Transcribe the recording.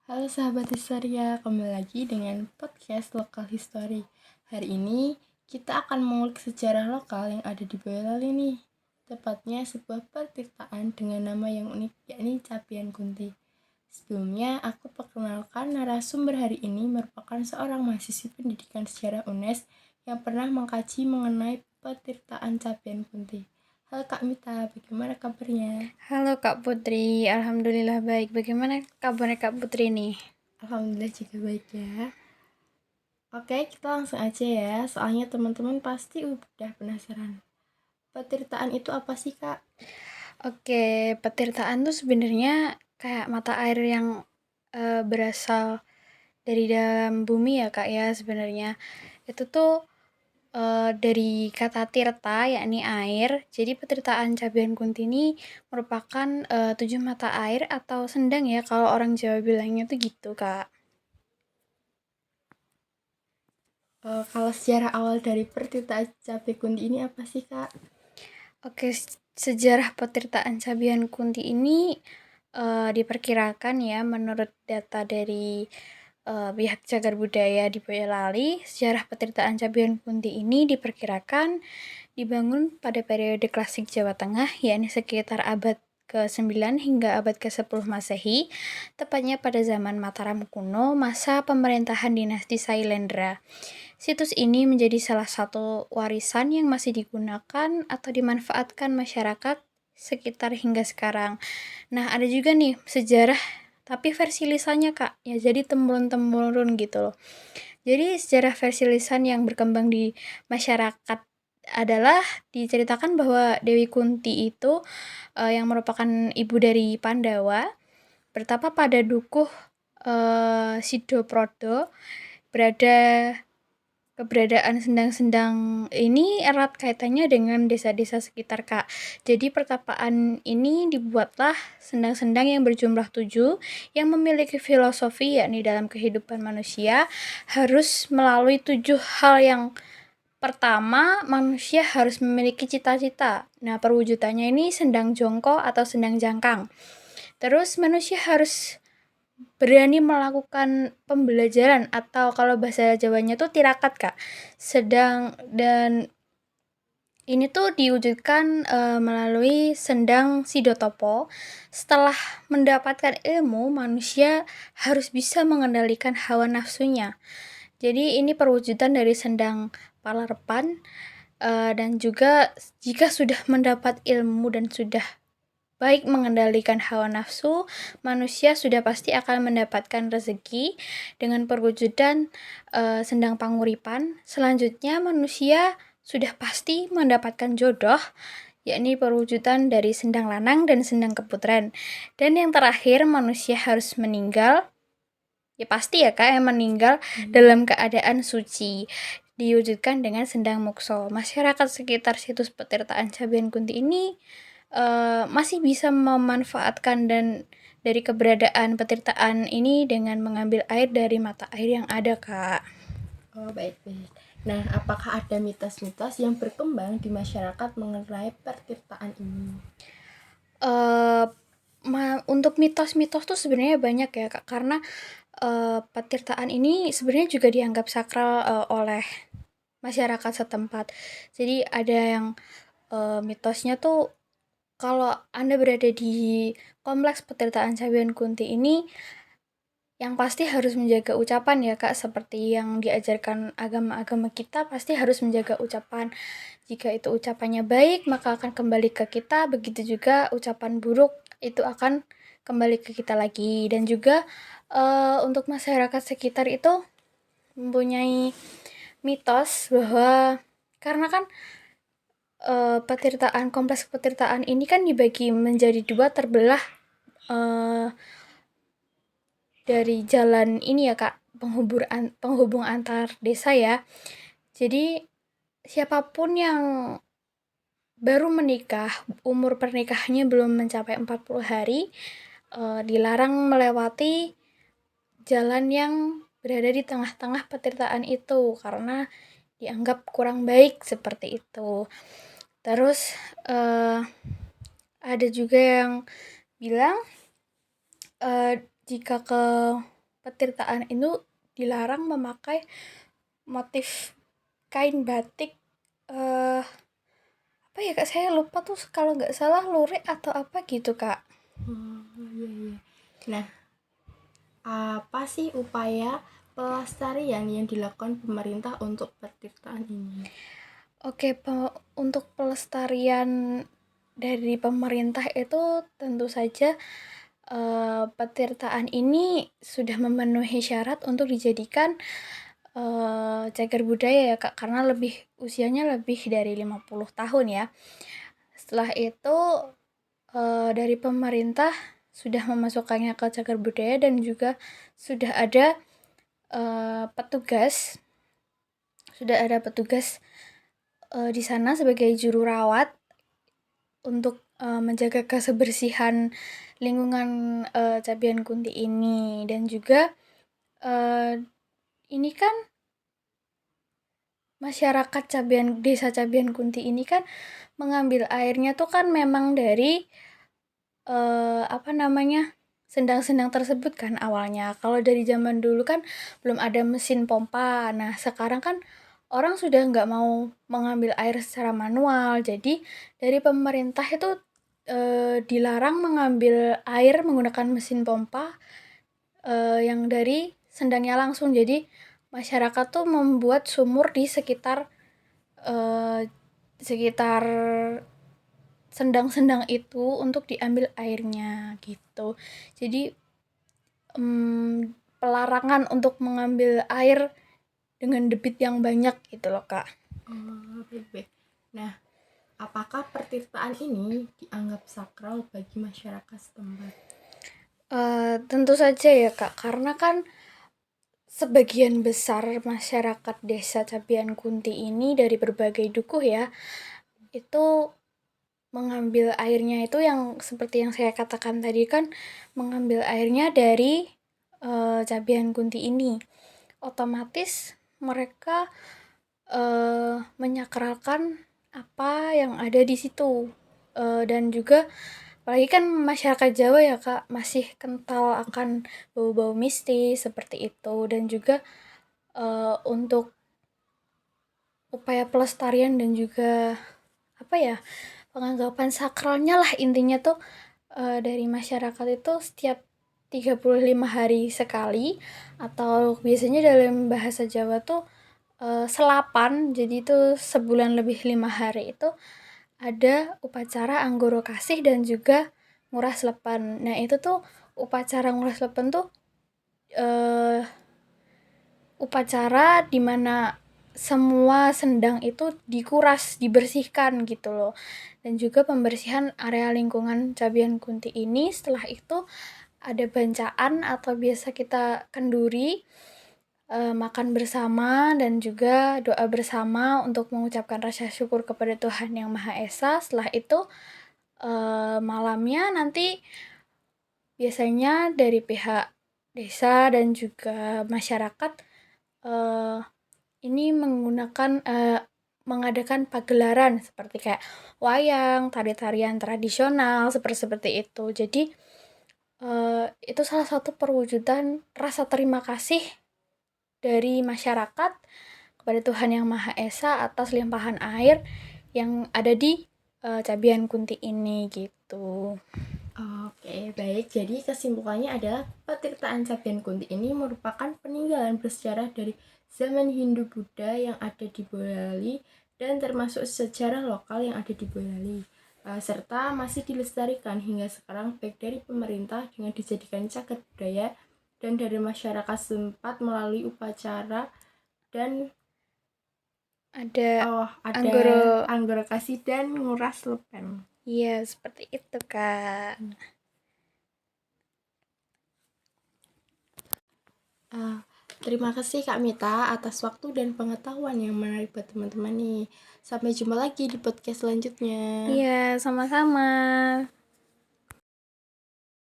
Halo sahabat Historia, kembali lagi dengan podcast Lokal History. Hari ini kita akan mengulik sejarah lokal yang ada di Boyolali nih. Tepatnya sebuah pertirtaan dengan nama yang unik, yakni Capian Kunti. Sebelumnya, aku perkenalkan narasumber hari ini merupakan seorang mahasiswi pendidikan sejarah UNES yang pernah mengkaji mengenai pertirtaan Capian Kunti. Halo Kak Mita, bagaimana kabarnya? Halo Kak Putri, Alhamdulillah baik. Bagaimana kabarnya Kak Putri nih? Alhamdulillah juga baik ya. Oke, kita langsung aja ya. Soalnya teman-teman pasti udah penasaran. Petirtaan itu apa sih, Kak? Oke, petirtaan tuh sebenarnya kayak mata air yang berasal dari dalam bumi ya Kak ya sebenarnya. Itu tuh dari kata tirta yakni air. Jadi petirtaan Cabian Kunti ini merupakan 7 mata air atau sendang ya kalau orang Jawa bilangnya tuh gitu Kak. Kalau sejarah awal dari Petirtaan Cabe Kunti ini apa sih, Kak? Oke, sejarah petirtaan Cabian Kunti ini diperkirakan ya menurut data dari pihak Cagar Budaya di Boyolali, sejarah petirtaan Cabian Kunti ini diperkirakan dibangun pada periode klasik Jawa Tengah, yakni sekitar abad ke-9 hingga abad ke-10 Masehi, tepatnya pada zaman Mataram kuno, masa pemerintahan dinasti Sailendra. Situs ini menjadi salah satu warisan yang masih digunakan atau dimanfaatkan masyarakat sekitar hingga sekarang. Nah, ada juga nih sejarah tapi versi lisannya Kak. Ya, jadi temurun-temurun gitu loh. Jadi sejarah versi lisan yang berkembang di masyarakat adalah diceritakan bahwa Dewi Kunti itu yang merupakan ibu dari Pandawa bertapa pada dukuh Sidoprodo. Keberadaan sendang-sendang ini erat kaitannya dengan desa-desa sekitar, Kak. Jadi pertapaan ini dibuatlah sendang-sendang yang berjumlah 7 yang memiliki filosofi yakni dalam kehidupan manusia harus melalui 7 hal yang pertama, manusia harus memiliki cita-cita. Nah, perwujudannya ini sendang jongko atau sendang jangkang. Terus manusia harus berani melakukan pembelajaran atau kalau bahasa Jawanya tuh tirakat Kak. Dan ini tuh diwujudkan melalui sendang Sidotopo. Setelah mendapatkan ilmu, manusia harus bisa mengendalikan hawa nafsunya. Jadi ini perwujudan dari sendang Palarepan dan juga jika sudah mendapat ilmu dan sudah baik mengendalikan hawa nafsu, manusia sudah pasti akan mendapatkan rezeki dengan perwujudan sendang panguripan. Selanjutnya manusia sudah pasti mendapatkan jodoh, yakni perwujudan dari sendang lanang dan sendang keputren. Dan yang terakhir manusia harus meninggal, ya pasti ya Kak, yang meninggal dalam keadaan suci. Diwujudkan dengan sendang mukso. Masyarakat sekitar situs petirtaan Cabian Kunti ini masih bisa memanfaatkan dan dari keberadaan petirtaan ini dengan mengambil air dari mata air yang ada, Kak. Oh, baik-baik. Nah, apakah ada mitos-mitos yang berkembang di masyarakat mengenai pertirtaan ini? Uh, untuk mitos-mitos tuh sebenarnya banyak ya, Kak, karena petirtaan ini sebenarnya juga dianggap sakral oleh masyarakat setempat. Jadi ada yang mitosnya tuh kalau Anda berada di kompleks petirtaan Cabian Kunti ini, yang pasti harus menjaga ucapan ya Kak, seperti yang diajarkan agama-agama kita pasti harus menjaga ucapan. Jika itu ucapannya baik, maka akan kembali ke kita, begitu juga ucapan buruk itu akan kembali ke kita lagi. Dan juga untuk masyarakat sekitar itu mempunyai mitos bahwa karena kan kompleks petirtaan ini kan dibagi menjadi dua, terbelah dari jalan ini ya Kak, penghubung antar desa ya. Jadi siapapun yang baru menikah, umur pernikahannya belum mencapai 40 hari, dilarang melewati jalan yang berada di tengah-tengah petirtaan itu karena dianggap kurang baik seperti itu. Terus ada juga yang bilang jika ke petirtaan itu dilarang memakai motif kain batik, apa ya Kak, saya lupa tuh kalau nggak salah lurik atau apa gitu Kak. Iya. Nah, apa sih upaya pelestarian yang dilakukan pemerintah untuk petirtaan ini? Oke, untuk pelestarian dari pemerintah itu tentu saja petirtaan ini sudah memenuhi syarat untuk dijadikan cagar budaya ya Kak, karena usianya lebih dari 50 tahun ya. Setelah itu dari pemerintah sudah memasukkannya ke cagar budaya dan juga sudah ada petugas di sana sebagai juru rawat untuk menjaga kebersihan lingkungan Cabean Kunti ini. Dan juga ini kan masyarakat desa Cabean Kunti ini kan mengambil airnya tuh kan memang dari sendang-sendang tersebut kan awalnya. Kalau dari zaman dulu kan belum ada mesin pompa. Nah, sekarang kan orang sudah nggak mau mengambil air secara manual. Jadi dari pemerintah itu dilarang mengambil air menggunakan mesin pompa yang dari sendangnya langsung. Jadi masyarakat tuh membuat sumur di sekitar sekitar sendang-sendang itu untuk diambil airnya gitu. Jadi pelarangan untuk mengambil air dengan debit yang banyak gitu loh Kak. Baik. Nah, apakah petirtaan ini dianggap sakral bagi masyarakat setempat? Tentu saja ya Kak, karena kan sebagian besar masyarakat desa Cabean Kunti ini dari berbagai dukuh ya, itu mengambil airnya itu yang seperti yang saya katakan tadi kan, mengambil airnya dari Cabean Kunti ini. Otomatis mereka menyakralkan apa yang ada di situ. Dan juga apalagi kan masyarakat Jawa ya Kak, masih kental akan bau-bau mistis seperti itu. Dan juga untuk upaya pelestarian dan juga penganggapan sakralnya lah intinya tuh, dari masyarakat itu setiap 35 hari sekali, atau biasanya dalam bahasa Jawa tuh selapan, jadi itu sebulan lebih 5 hari itu ada upacara Anggoro Kasih dan juga Ngurah Slepan. Nah itu tuh upacara Ngurah Slepan tuh upacara dimana semua sendang itu dikuras, dibersihkan gitu loh. Dan juga pembersihan area lingkungan Cabean Kunti ini. Setelah itu ada bancaan atau biasa kita kenduri, makan bersama dan juga doa bersama untuk mengucapkan rasa syukur kepada Tuhan Yang Maha Esa. Setelah itu malamnya nanti biasanya dari pihak desa dan juga masyarakat ini mengadakan pagelaran seperti kayak wayang, tari-tarian tradisional seperti itu. Jadi itu salah satu perwujudan rasa terima kasih dari masyarakat kepada Tuhan Yang Maha Esa atas limpahan air yang ada di Cabean Kunti ini gitu. Oke, baik. Jadi kesimpulannya adalah petirtaan Cabean Kunti ini merupakan peninggalan bersejarah dari zaman Hindu-Buddha yang ada di Boyolali dan termasuk sejarah lokal yang ada di Boyolali, serta masih dilestarikan hingga sekarang baik dari pemerintah dengan dijadikan cagar budaya dan dari masyarakat setempat melalui upacara dan Ada Anggoro Kasih dan Ngurah Slepan. Iya, seperti itu Kak. Terima kasih Kak Mita atas waktu dan pengetahuan yang menarik buat teman-teman nih. Sampai jumpa lagi di podcast selanjutnya. Iya, sama-sama.